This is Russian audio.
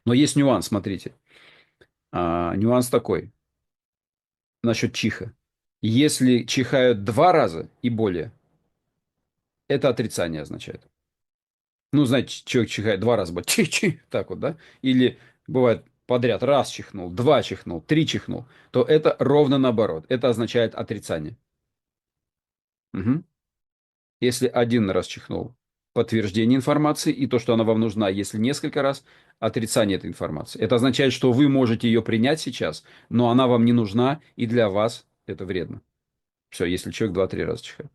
Но есть нюанс, смотрите. Нюанс такой насчет чиха. Если чихают 2 раза и более, это отрицание означает. Ну, знаете, человек чихает 2 раза, чих-чих, так вот, да? Или бывает подряд раз чихнул, 2 чихнул, 3 чихнул, то это ровно наоборот. Это означает отрицание. Мгм. Если 1 раз чихнул, подтверждение информации и то, что она вам нужна. Если несколько раз, отрицание этой информации. Это означает, что вы можете ее принять сейчас, но она вам не нужна, и для вас это вредно. Все, если человек 2-3 раза чихает.